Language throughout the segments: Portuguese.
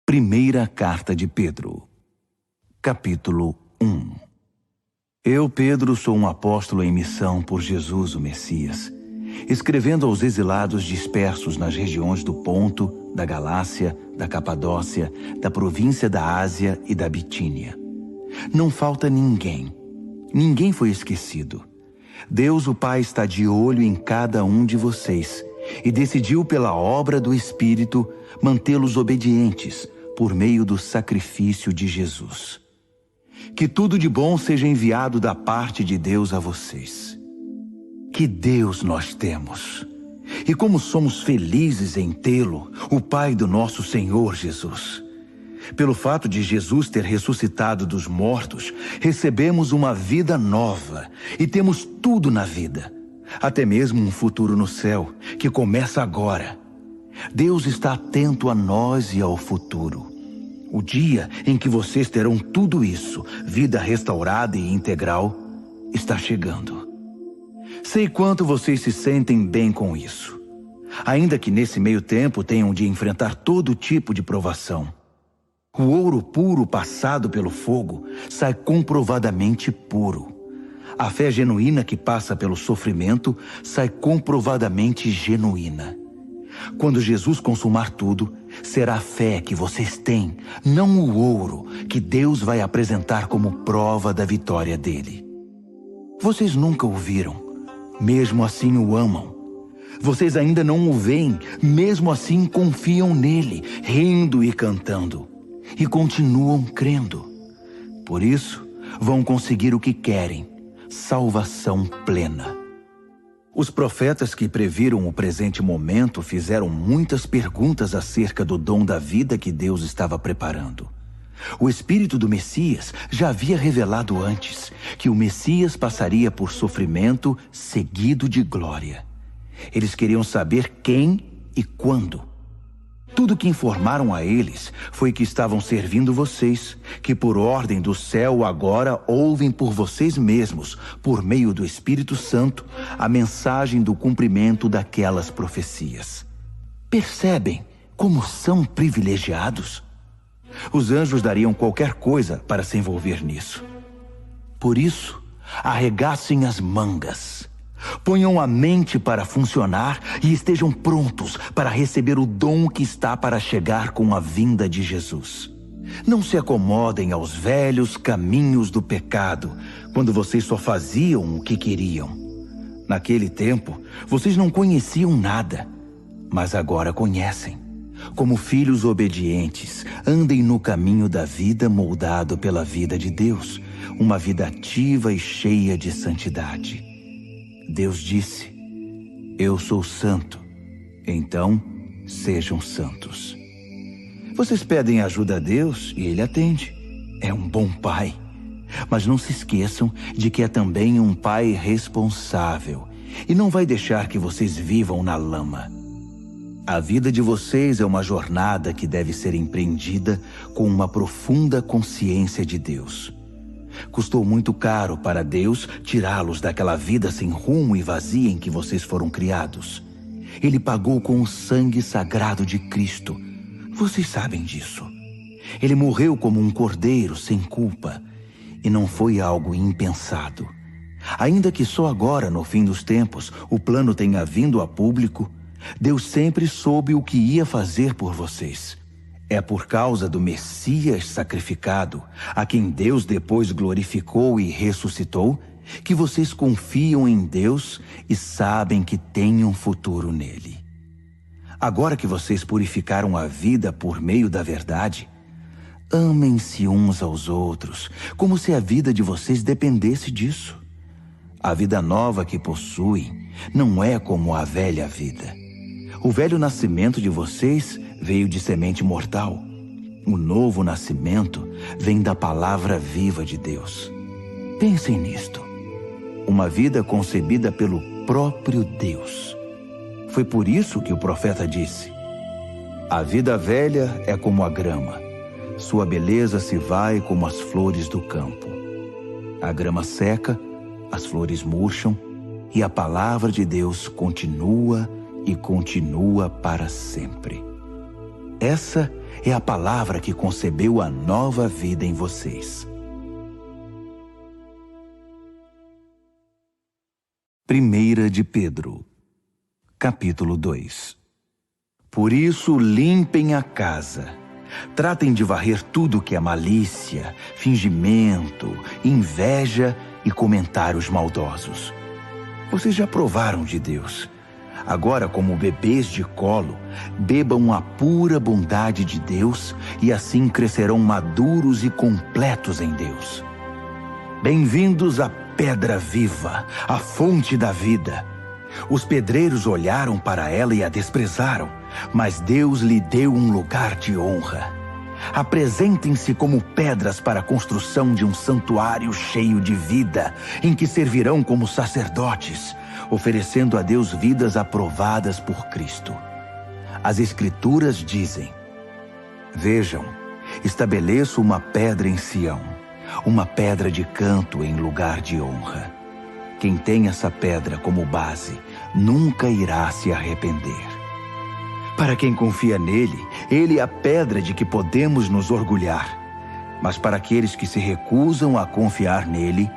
Primeira Carta de Pedro, capítulo 1. Eu, Pedro, sou um apóstolo em missão por Jesus, o Messias, escrevendo aos exilados dispersos nas regiões do Ponto, da Galácia, da Capadócia, da província da Ásia e da Bitínia. Não falta ninguém. Ninguém foi esquecido. Deus, o Pai, está de olho em cada um de vocês e decidiu, pela obra do Espírito, mantê-los obedientes por meio do sacrifício de Jesus. Que tudo de bom seja enviado da parte de Deus a vocês. Que Deus nós temos! E como somos felizes em tê-lo, o Pai do nosso Senhor Jesus. Pelo fato de Jesus ter ressuscitado dos mortos, recebemos uma vida nova e temos tudo na vida, até mesmo um futuro no céu, que começa agora. Deus está atento a nós e ao futuro. O dia em que vocês terão tudo isso, vida restaurada e integral, está chegando. Sei quanto vocês se sentem bem com isso, ainda que nesse meio tempo tenham de enfrentar todo tipo de provação. O ouro puro passado pelo fogo sai comprovadamente puro. A fé genuína que passa pelo sofrimento sai comprovadamente genuína. Quando Jesus consumar tudo, será a fé que vocês têm, não o ouro, que Deus vai apresentar como prova da vitória dele. Vocês nunca o viram, mesmo assim o amam. Vocês ainda não o veem, mesmo assim confiam nele, rindo e cantando. E continuam crendo. Por isso, vão conseguir o que querem, salvação plena. Os profetas que previram o presente momento fizeram muitas perguntas acerca do dom da vida que Deus estava preparando. O Espírito do Messias já havia revelado antes que o Messias passaria por sofrimento seguido de glória. Eles queriam saber quem e quando. Tudo que informaram a eles foi que estavam servindo vocês, que por ordem do céu agora ouvem por vocês mesmos, por meio do Espírito Santo, a mensagem do cumprimento daquelas profecias. Percebem como são privilegiados? Os anjos dariam qualquer coisa para se envolver nisso. Por isso, arregassem as mangas. Ponham a mente para funcionar e estejam prontos para receber o dom que está para chegar com a vinda de Jesus. Não se acomodem aos velhos caminhos do pecado, quando vocês só faziam o que queriam. Naquele tempo, vocês não conheciam nada, mas agora conhecem. Como filhos obedientes, andem no caminho da vida moldado pela vida de Deus, uma vida ativa e cheia de santidade. Deus disse: eu sou santo, então sejam santos. Vocês pedem ajuda a Deus e Ele atende. É um bom pai. Mas não se esqueçam de que é também um pai responsável e não vai deixar que vocês vivam na lama. A vida de vocês é uma jornada que deve ser empreendida com uma profunda consciência de Deus. Custou muito caro para Deus tirá-los daquela vida sem rumo e vazia em que vocês foram criados. Ele pagou com o sangue sagrado de Cristo. Vocês sabem disso. Ele morreu como um cordeiro sem culpa. E não foi algo impensado. Ainda que só agora, no fim dos tempos, o plano tenha vindo a público, Deus sempre soube o que ia fazer por vocês. É por causa do Messias sacrificado, a quem Deus depois glorificou e ressuscitou, que vocês confiam em Deus e sabem que têm um futuro nele. Agora que vocês purificaram a vida por meio da verdade, amem-se uns aos outros, como se a vida de vocês dependesse disso. A vida nova que possuem não é como a velha vida. O velho nascimento de vocês veio de semente mortal. O novo nascimento vem da palavra viva de Deus. Pensem nisto. Uma vida concebida pelo próprio Deus. Foi por isso que o profeta disse: a vida velha é como a grama. Sua beleza se vai como as flores do campo. A grama seca, as flores murcham, e a palavra de Deus continua e continua para sempre. Essa é a palavra que concebeu a nova vida em vocês. 1 de Pedro, capítulo 2. Por isso, limpem a casa. Tratem de varrer tudo que é malícia, fingimento, inveja e comentários maldosos. Vocês já provaram de Deus. Agora, como bebês de colo, bebam a pura bondade de Deus e assim crescerão maduros e completos em Deus. Bem-vindos à pedra viva, a fonte da vida. Os pedreiros olharam para ela e a desprezaram, mas Deus lhe deu um lugar de honra. Apresentem-se como pedras para a construção de um santuário cheio de vida, em que servirão como sacerdotes, oferecendo a Deus vidas aprovadas por Cristo. As Escrituras dizem: Vejam, estabeleço uma pedra em Sião, uma pedra de canto em lugar de honra. Quem tem essa pedra como base nunca irá se arrepender. Para quem confia nele, ele é a pedra de que podemos nos orgulhar. Mas para aqueles que se recusam a confiar nele,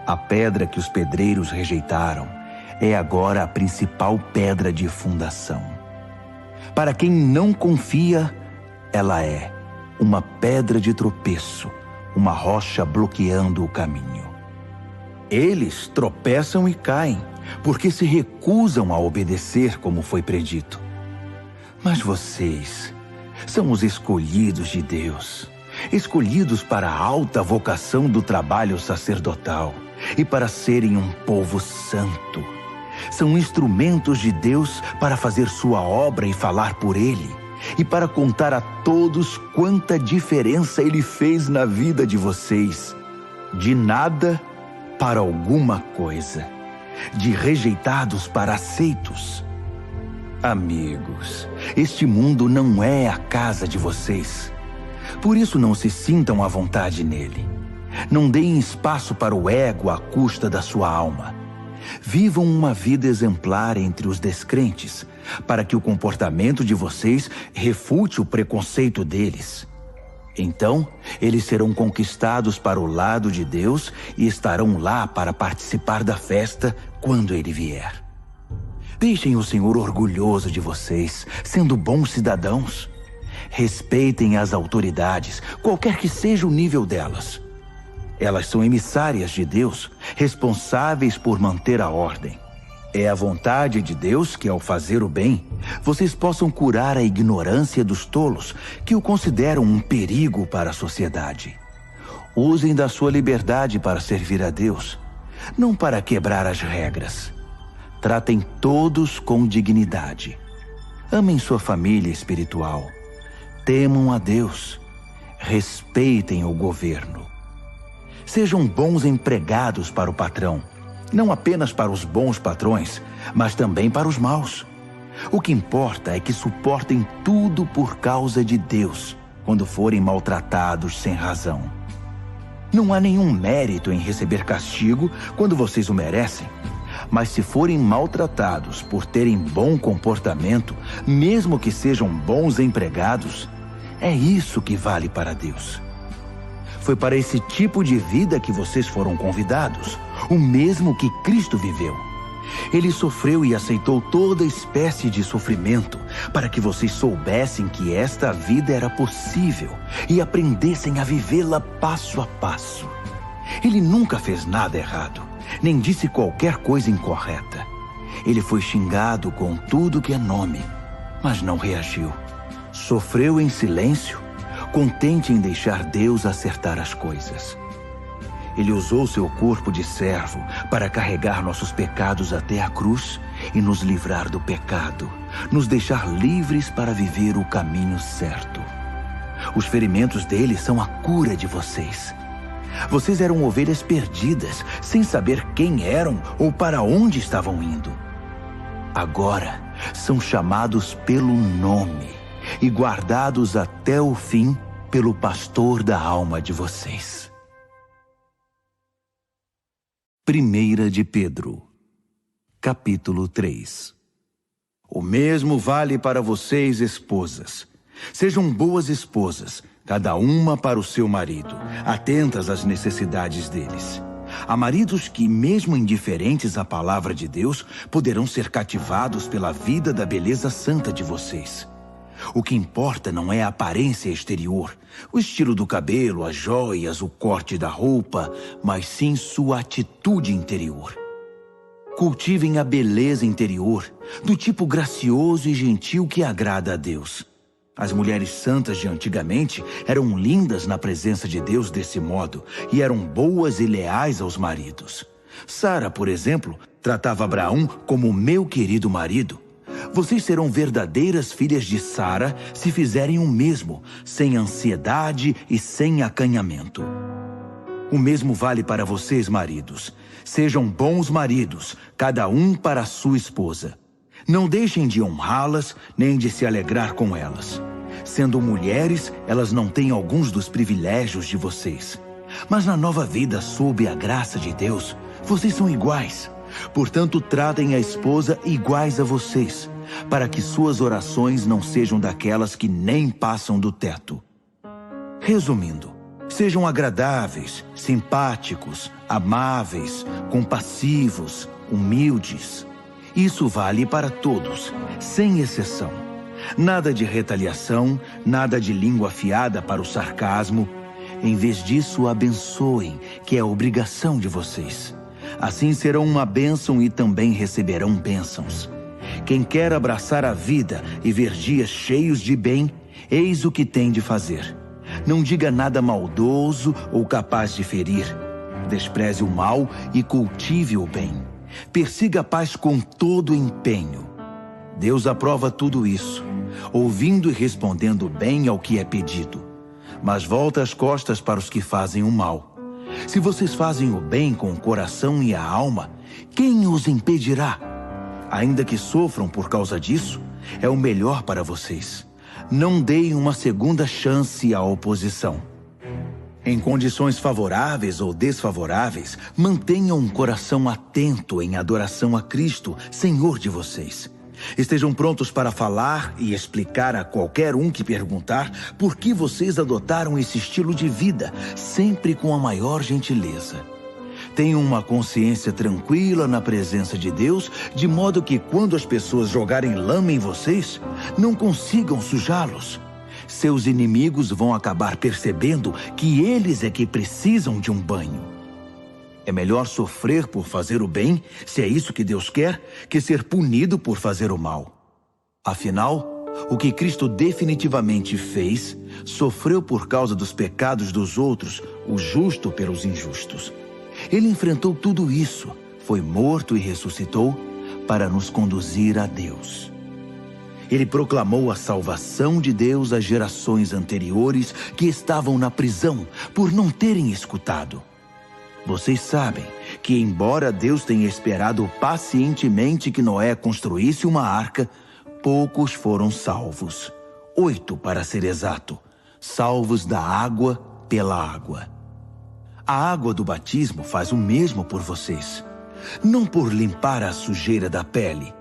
a pedra que os pedreiros rejeitaram é agora a principal pedra de fundação. Para quem não confia, ela é uma pedra de tropeço, uma rocha bloqueando o caminho. Eles tropeçam e caem, porque se recusam a obedecer como foi predito. Mas vocês são os escolhidos de Deus, escolhidos para a alta vocação do trabalho sacerdotal e para serem um povo santo. São instrumentos de Deus para fazer sua obra e falar por Ele, e para contar a todos quanta diferença Ele fez na vida de vocês. De nada para alguma coisa, de rejeitados para aceitos. Amigos, este mundo não é a casa de vocês. Por isso não se sintam à vontade nele. Não deem espaço para o ego à custa da sua alma. Vivam uma vida exemplar entre os descrentes, para que o comportamento de vocês refute o preconceito deles. Então, eles serão conquistados para o lado de Deus e estarão lá para participar da festa quando Ele vier. Deixem o Senhor orgulhoso de vocês, sendo bons cidadãos. Respeitem as autoridades, qualquer que seja o nível delas. Elas são emissárias de Deus, responsáveis por manter a ordem. É a vontade de Deus que, ao fazer o bem, vocês possam curar a ignorância dos tolos, que o consideram um perigo para a sociedade. Usem da sua liberdade para servir a Deus, não para quebrar as regras. Tratem todos com dignidade. Amem sua família espiritual. Temam a Deus. Respeitem o governo. Sejam bons empregados para o patrão, não apenas para os bons patrões, mas também para os maus. O que importa é que suportem tudo por causa de Deus, quando forem maltratados sem razão. Não há nenhum mérito em receber castigo quando vocês o merecem, mas se forem maltratados por terem bom comportamento, mesmo que sejam bons empregados, é isso que vale para Deus. Foi para esse tipo de vida que vocês foram convidados, o mesmo que Cristo viveu. Ele sofreu e aceitou toda espécie de sofrimento para que vocês soubessem que esta vida era possível e aprendessem a vivê-la passo a passo. Ele nunca fez nada errado, nem disse qualquer coisa incorreta. Ele foi xingado com tudo que é nome, mas não reagiu. Sofreu em silêncio, contente em deixar Deus acertar as coisas. Ele usou seu corpo de servo para carregar nossos pecados até a cruz e nos livrar do pecado, nos deixar livres para viver o caminho certo. Os ferimentos dele são a cura de vocês. Vocês eram ovelhas perdidas, sem saber quem eram ou para onde estavam indo. Agora são chamados pelo nome e guardados até o fim pelo pastor da alma de vocês. 1 de Pedro, capítulo 3. O mesmo vale para vocês, esposas. Sejam boas esposas, cada uma para o seu marido, atentas às necessidades deles. Há maridos que, mesmo indiferentes à palavra de Deus, poderão ser cativados pela vida da beleza santa de vocês. O que importa não é a aparência exterior, o estilo do cabelo, as joias, o corte da roupa, mas sim sua atitude interior. Cultivem a beleza interior, do tipo gracioso e gentil que agrada a Deus. As mulheres santas de antigamente eram lindas na presença de Deus desse modo e eram boas e leais aos maridos. Sara, por exemplo, tratava Abraão como meu querido marido. Vocês serão verdadeiras filhas de Sara se fizerem o mesmo, sem ansiedade e sem acanhamento. O mesmo vale para vocês, maridos. Sejam bons maridos, cada um para a sua esposa. Não deixem de honrá-las, nem de se alegrar com elas. Sendo mulheres, elas não têm alguns dos privilégios de vocês. Mas na nova vida, sob a graça de Deus, vocês são iguais. Portanto, tratem a esposa iguais a vocês, para que suas orações não sejam daquelas que nem passam do teto. Resumindo, sejam agradáveis, simpáticos, amáveis, compassivos, humildes. Isso vale para todos, sem exceção. Nada de retaliação, nada de língua afiada para o sarcasmo. Em vez disso, abençoem, que é a obrigação de vocês. Assim serão uma bênção e também receberão bênçãos. Quem quer abraçar a vida e ver dias cheios de bem, eis o que tem de fazer. Não diga nada maldoso ou capaz de ferir. Despreze o mal e cultive o bem. Persiga a paz com todo empenho. Deus aprova tudo isso, ouvindo e respondendo bem ao que é pedido. Mas volta as costas para os que fazem o mal. Se vocês fazem o bem com o coração e a alma, quem os impedirá? Ainda que sofram por causa disso, é o melhor para vocês. Não deem uma segunda chance à oposição. Em condições favoráveis ou desfavoráveis, mantenham um coração atento em adoração a Cristo, Senhor de vocês. Estejam prontos para falar e explicar a qualquer um que perguntar por que vocês adotaram esse estilo de vida, sempre com a maior gentileza. Tenham uma consciência tranquila na presença de Deus, de modo que quando as pessoas jogarem lama em vocês, não consigam sujá-los. Seus inimigos vão acabar percebendo que eles é que precisam de um banho. É melhor sofrer por fazer o bem, se é isso que Deus quer, que ser punido por fazer o mal. Afinal, o que Cristo definitivamente fez, sofreu por causa dos pecados dos outros, o justo pelos injustos. Ele enfrentou tudo isso, foi morto e ressuscitou para nos conduzir a Deus. Ele proclamou a salvação de Deus às gerações anteriores que estavam na prisão por não terem escutado. Vocês sabem que, embora Deus tenha esperado pacientemente que Noé construísse uma arca, poucos foram salvos. 8, para ser exato, salvos da água pela água. A água do batismo faz o mesmo por vocês. Não por limpar a sujeira da pele,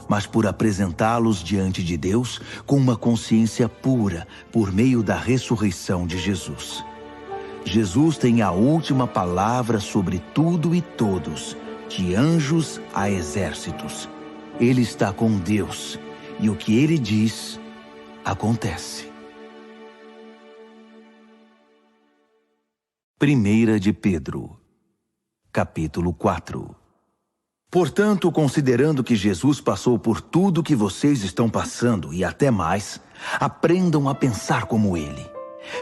mas por apresentá-los diante de Deus com uma consciência pura por meio da ressurreição de Jesus. Jesus tem a última palavra sobre tudo e todos, de anjos a exércitos. Ele está com Deus, e o que ele diz, acontece. 1 de Pedro, capítulo 4. Portanto, considerando que Jesus passou por tudo que vocês estão passando e até mais, aprendam a pensar como ele.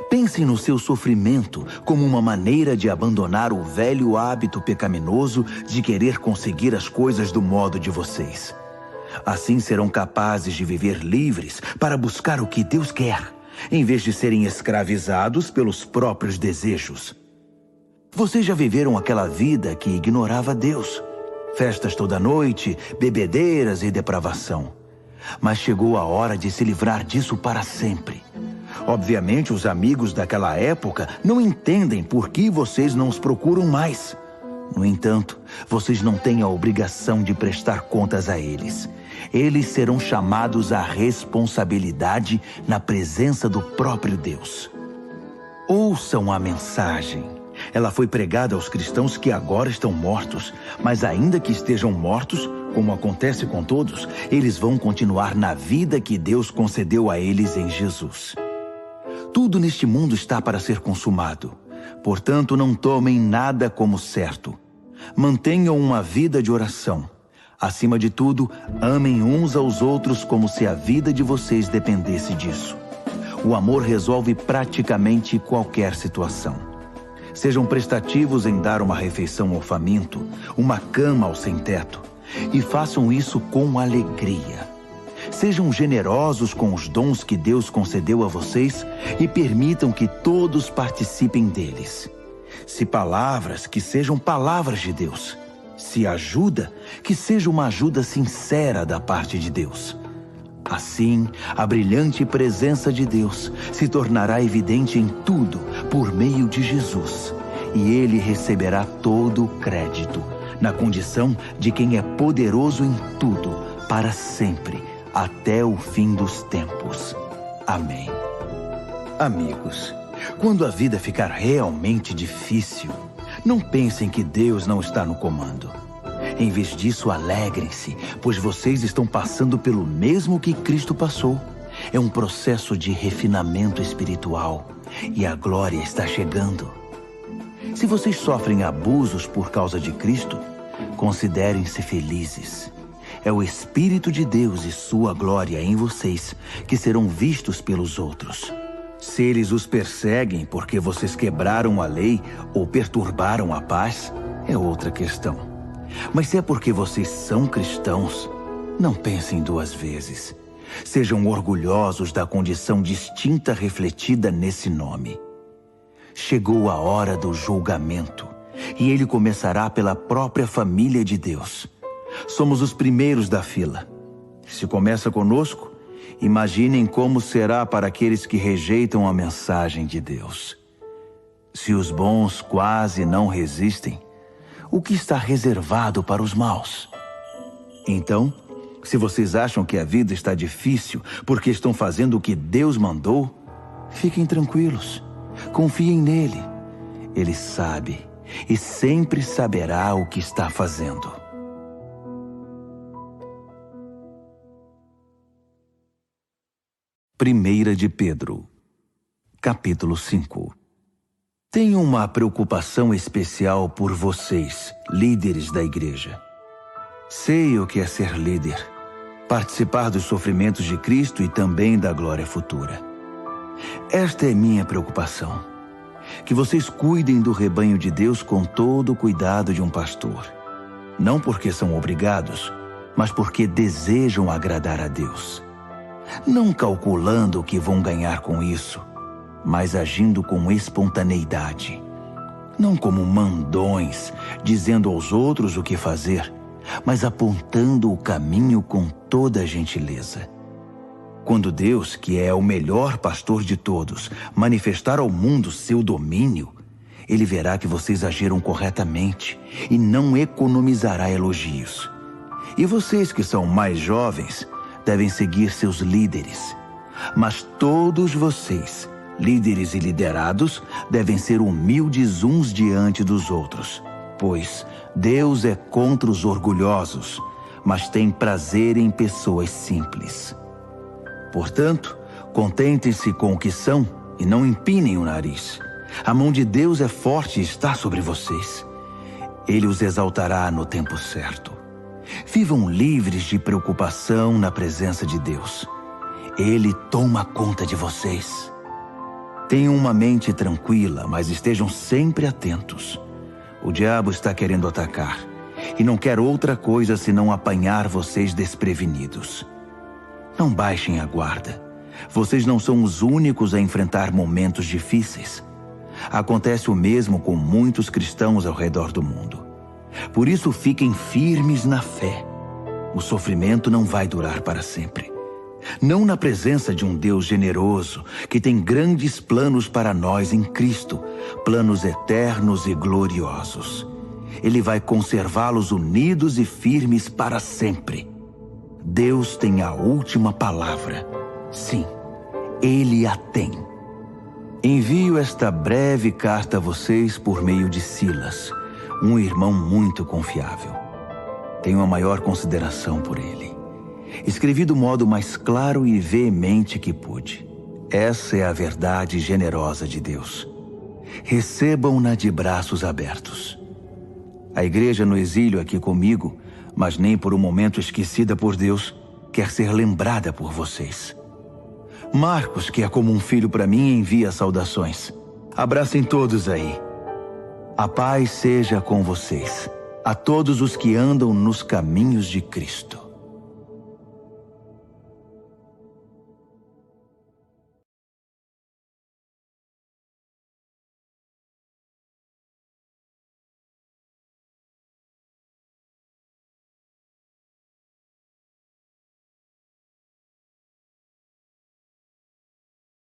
Pensem no seu sofrimento como uma maneira de abandonar o velho hábito pecaminoso de querer conseguir as coisas do modo de vocês. Assim serão capazes de viver livres para buscar o que Deus quer, em vez de serem escravizados pelos próprios desejos. Vocês já viveram aquela vida que ignorava Deus. Festas toda noite, bebedeiras e depravação. Mas chegou a hora de se livrar disso para sempre. Obviamente, os amigos daquela época não entendem por que vocês não os procuram mais. No entanto, vocês não têm a obrigação de prestar contas a eles. eles serão chamados à responsabilidade na presença do próprio Deus. Ouçam a mensagem. Ela foi pregada aos cristãos que agora estão mortos, mas ainda que estejam mortos, como acontece com todos, eles vão continuar na vida que Deus concedeu a eles em Jesus. Tudo neste mundo está para ser consumado. Portanto, não tomem nada como certo. Mantenham uma vida de oração. Acima de tudo, amem uns aos outros como se a vida de vocês dependesse disso. O amor resolve praticamente qualquer situação. Sejam prestativos em dar uma refeição ao faminto, uma cama ao sem-teto, e façam isso com alegria. Sejam generosos com os dons que Deus concedeu a vocês e permitam que todos participem deles. Se palavras, que sejam palavras de Deus. Se ajuda, que seja uma ajuda sincera da parte de Deus. Assim, a brilhante presença de Deus se tornará evidente em tudo por meio de Jesus. E ele receberá todo o crédito, na condição de quem é poderoso em tudo, para sempre, até o fim dos tempos. Amém. Amigos, quando a vida ficar realmente difícil, não pensem que Deus não está no comando. Em vez disso, alegrem-se, pois vocês estão passando pelo mesmo que Cristo passou. É um processo de refinamento espiritual e a glória está chegando. Se vocês sofrem abusos por causa de Cristo, considerem-se felizes. É o Espírito de Deus e sua glória em vocês que serão vistos pelos outros. Se eles os perseguem porque vocês quebraram a lei ou perturbaram a paz, é outra questão. Mas se é porque vocês são cristãos, não pensem duas vezes. Sejam orgulhosos da condição distinta refletida nesse nome. Chegou a hora do julgamento, e ele começará pela própria família de Deus. Somos os primeiros da fila. Se começa conosco, imaginem como será para aqueles que rejeitam a mensagem de Deus. Se os bons quase não resistem, o que está reservado para os maus? Então, se vocês acham que a vida está difícil porque estão fazendo o que Deus mandou, fiquem tranquilos. Confiem nele. Ele sabe e sempre saberá o que está fazendo. Primeira de Pedro, capítulo 5. Tenho uma preocupação especial por vocês, líderes da igreja. Sei o que é ser líder, participar dos sofrimentos de Cristo e também da glória futura. Esta é minha preocupação, que vocês cuidem do rebanho de Deus com todo o cuidado de um pastor. Não porque são obrigados, mas porque desejam agradar a Deus. Não calculando o que vão ganhar com isso, mas agindo com espontaneidade. Não como mandões, dizendo aos outros o que fazer, mas apontando o caminho com toda a gentileza. Quando Deus, que é o melhor pastor de todos, manifestar ao mundo seu domínio, ele verá que vocês agiram corretamente e não economizará elogios. E vocês que são mais jovens devem seguir seus líderes. Mas todos vocês, líderes e liderados, devem ser humildes uns diante dos outros, pois Deus é contra os orgulhosos, mas tem prazer em pessoas simples. Portanto, contentem-se com o que são e não empinem o nariz. A mão de Deus é forte e está sobre vocês. Ele os exaltará no tempo certo. Vivam livres de preocupação na presença de Deus. Ele toma conta de vocês. Tenham uma mente tranquila, mas estejam sempre atentos. O diabo está querendo atacar e não quer outra coisa senão apanhar vocês desprevenidos. Não baixem a guarda. Vocês não são os únicos a enfrentar momentos difíceis. Acontece o mesmo com muitos cristãos ao redor do mundo. Por isso, fiquem firmes na fé. O sofrimento não vai durar para sempre. Não na presença de um Deus generoso, que tem grandes planos para nós em Cristo, planos eternos e gloriosos. Ele vai conservá-los unidos e firmes para sempre. Deus tem a última palavra. Sim, Ele a tem. Envio esta breve carta a vocês por meio de Silas, um irmão muito confiável. Tenho a maior consideração por ele. Escrevi do modo mais claro e veemente que pude. Essa é a verdade generosa de Deus. Recebam-na de braços abertos. A igreja no exílio aqui comigo, mas nem por um momento esquecida por Deus, quer ser lembrada por vocês. Marcos, que é como um filho para mim, envia saudações. Abracem todos aí. A paz seja com vocês, a todos os que andam nos caminhos de Cristo.